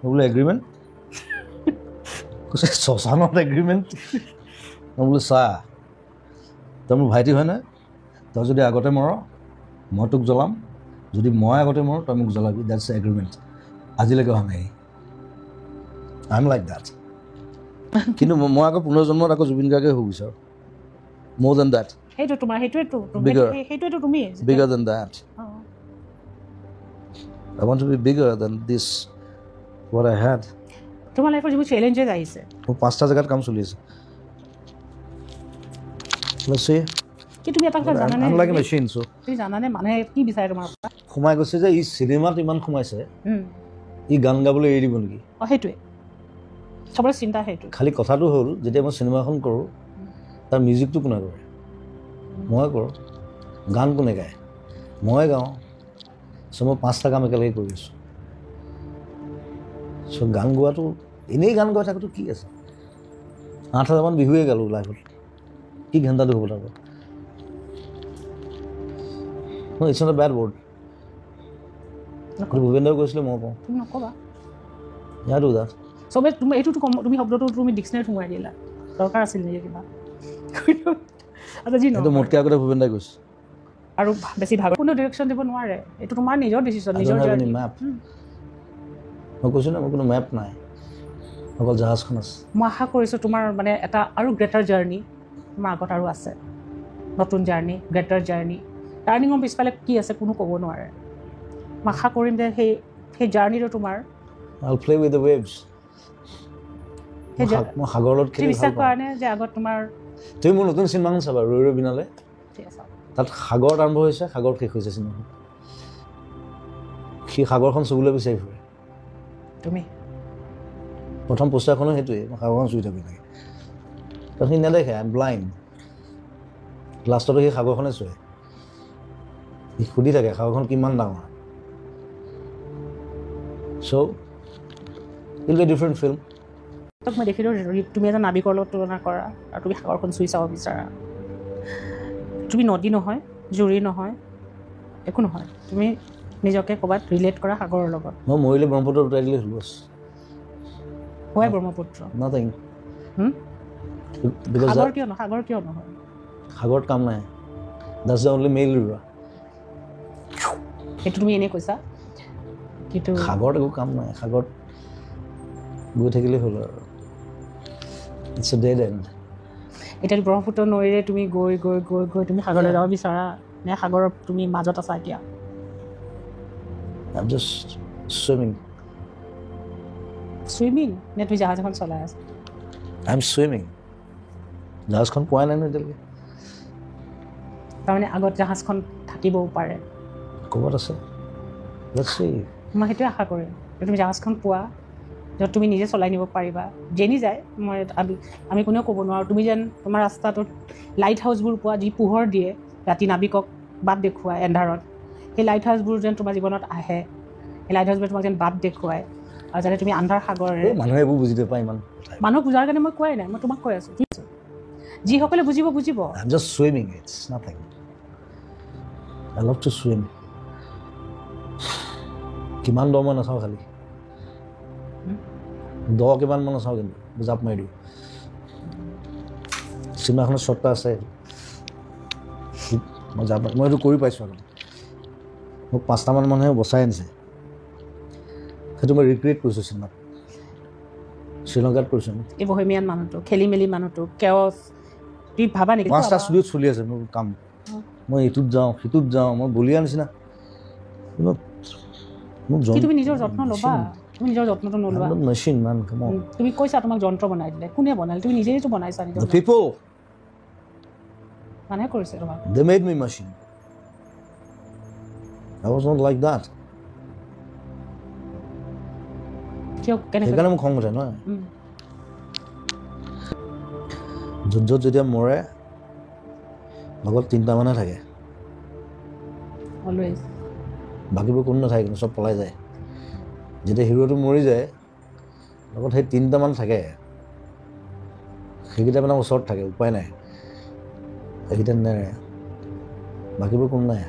বোলে এগ্ৰিমেণ্ট কৈছে শ্মশানত এগ্ৰিমেণ্ট মই বোলো চা তই মোৰ ভাইটি হয় নহয় তই যদি আগতে মৰ মই তোক জ্বলাম যদি মই আগতে মৰ তই মোক জ্বলাবি দেটছ এগ্ৰিমেণ্ট আজিলৈকে হোৱা নাই আই এম লাইক দেট কিন্তু মই আকৌ পুনৰ্জন্মত আকৌ জুবিন গাৰ্গে হ'ব বিচাৰোঁ মোৰ দেন দেট সেইটো তোমাৰ সেইটোৱেতো তুমি bigger than that I want to be bigger than this what I had তোমাৰ লাইফৰ যিবোৰ চেলেঞ্জেছ আহিছে মোৰ 5টা জেগাত কাম চলি আছে let's see কি তুমি এটা কথা জানানে I'm like a machine so তুমি জানানে মানে কি বিচাৰে তোমাৰ পৰা সোমাই গৈছে যে ই সিনেমাত ইমান সোমাইছে ই গান গাবলৈ এৰি দিব নেকি সেইটোৱে সবৰে চিন্তা সেইটো খালি কথাটো হ'ল যেতিয়া মই চিনেমাখন কৰোঁ তাৰ মিউজিকটো কোনে কৰে মই কৰোঁ গান কোনে গায় মই গাওঁ চ' মই 5টা কাম একেলগে কৰি আছোঁ চ' গান গোৱাটো এনেই গান গাই থাকোঁতো কি আছে 8,000মান বিহুৱে গালোঁ লাইফত কি ঘণ্টাটো হ'ব তাৰ it's not a bad word ভূপেন্দ্ৰই কৈছিলে মই কওঁ তুমি নক'বা ইয়াতো দাস চবে তুমি এইটোতো তুমি শব্দটো তুমি ডিক্সনেৰীত সোমাই দিলা দৰকাৰ আছিল নেকি কিবা আচ্ছা যি নহয় মোতকৈ আগতে ভূপেন্দ্ৰই কৈছে আৰু বেছি ভাগ কোনো ডিৰেকশ্যন দিব নোৱাৰে এইটো তোমাৰ নিজৰ ডিচিশ্যন নিজৰ মেপ মই কৈছোঁ না মোৰ কোনো মেপ নাই অকল জাহাজখন আছে মই আশা কৰিছোঁ তোমাৰ মানে এটা আৰু গ্ৰেটাৰ জাৰ্ণি তোমাৰ আগত আৰু আছে নতুন জাৰ্ণি গ্ৰেটাৰ জাৰ্ণি টাৰ্ণিঙৰ পিছফালে কি আছে কোনো ক'ব নোৱাৰে মই আশা কৰিম যে সেই জাৰ্ণিটো তোমাৰ I'll play with the waves মই সাগৰত খেলি বিশ্বাস কৰা নে যে আগত তোমাৰ তুমি মোৰ নতুন চিনেমাখন চাবা ৰৈ ৰৈ বিনালে তাত সাগৰত আৰম্ভ হৈছে সাগৰত শেষ হৈছে চিনেমাখন সি সাগৰখন চুবলৈ বিচাৰি ফুৰে তুমি প্ৰথম পোষ্টাৰখনো সেইটোৱে মই সাগৰখন চুই থাকি লাগে তাত সি নেদেখে আই এম ব্লাইণ্ড লাষ্টতো সি সাগৰখনে চুৱে সি সুধি থাকে সাগৰখন কিমান ডাঙৰ চ' ইট বি ডিফাৰেণ্ট ফিল্ম মই দেখিলোঁ তুমি এজন নাবিকৰ লগত তুলনা কৰা আৰু তুমি সাগৰখন চুই চাব বিচাৰা তুমি নদী নহয় জুৰি নহয় একো নহয় তুমি নিজকে ক'ৰবাত ৰিলেট কৰা সাগৰৰ লগত মই মৰিলে ব্ৰহ্মপুত্ৰ উটাই দিলে হ'ল বছ হয় ব্ৰহ্মপুত্ৰ নাথিং সাগৰ কিয় নহয় সাগৰত কাম নাই দাটছ দ্য অনলি মেইল ৰিভাৰ সেইটো তুমি এনেই কৈছা কিন্তু সাগৰত একো কাম নাই সাগৰত গৈ থাকিলে হ'ল আৰু ইটছ এ ডেড এণ্ড এতিয়া ব্ৰহ্মপুত্ৰ নৈৰে তুমি গৈ গৈ গৈ গৈ তুমি সাগৰলৈ যাব বিচাৰা নে সাগৰৰ তুমি মাজত আছা এতিয়া I'm just swimming নে তুমি জাহাজ এখন চলাই আছা I'm swimming জাহাজখন পোৱা নাই নহয় এতিয়ালৈকে তাৰমানে আগত জাহাজখন থাকিবও পাৰে ক'ৰবাত আছে let's see মই সেইটোৱে আশা কৰিম যে তুমি জাহাজখন পোৱা য'ত তুমি নিজে চলাই নিব পাৰিবা যেনি যায় মই আমি কোনেও ক'ব নোৱাৰোঁ তুমি যেন তোমাৰ ৰাস্তাটোত লাইট হাউচবোৰ পোৱা যি পোহৰ দিয়ে ৰাতি নাবিকক বাট দেখুৱাই এন্ধাৰত সেই লাইট হাউচবোৰ যেন তোমাৰ জীৱনত আহে সেই লাইট হাউচবোৰে তোমাক যেন বাট দেখুৱাই আৰু যাতে তুমি আন্ধাৰ সাগৰেৰে মানুহে এইবোৰ বুজি নাপায় ইমান মানুহ বুজাৰ কাৰণে মই কোৱাই নাই মই তোমাক কৈ আছোঁ যিসকলে বুজিব I'm just swimming it's nothing I love to swim কিমান দ মই নাচাওঁ খালি দ কিমান মই নাচাওঁ কিন্তু জাপ মাৰি দিওঁ চিনেমাখনত শ্বটটা আছে মই জাপ মই এইটো কৰি পাইছোঁ আগতে মোক 5টামান মানুহে বচাই আনিছে সেইটো মই ৰিক্ৰিয়েট কৰিছোঁ চিনেমাত শ্ৰীলংকাত কৰিছোঁ এই বহেমিয়ান মানুহটো খেলি মেলি মানুহটো কেৱছ তুমি ভাবা নেকি 5টা ষ্টুডিঅ'ত চলি আছে মোৰ কাম মই এইটোত যাওঁ সিটোত যাওঁ মই বলিয়া নিচিনা তুমি নিজৰ যত্ন ল'বা তুমি নিজৰ যত্নটো নলোৱা মেচিন মান তুমি কৈছা তোমাক যন্ত্ৰ বনাই দিলে কোনে বনালে তুমি নিজেইতো বনাইছা নিজৰ people মানুহে কৰিছে তোমাক they made me machine I was not like that সেইকাৰণে মোক খং উঠে নহয় য'ত যেতিয়া মৰে লগত 3টা মানুহে থাকে অলৱেজ বাকীবোৰ কোনো নাথাকে কিন্তু চব পলাই যায় যেতিয়া হিৰোটো মৰি যায় লগত সেই 3টামান থাকে সেইকেইটা মানে ওচৰত থাকে উপায় নাই সেইকেইটা নেৰে বাকীবোৰ কোনো নাই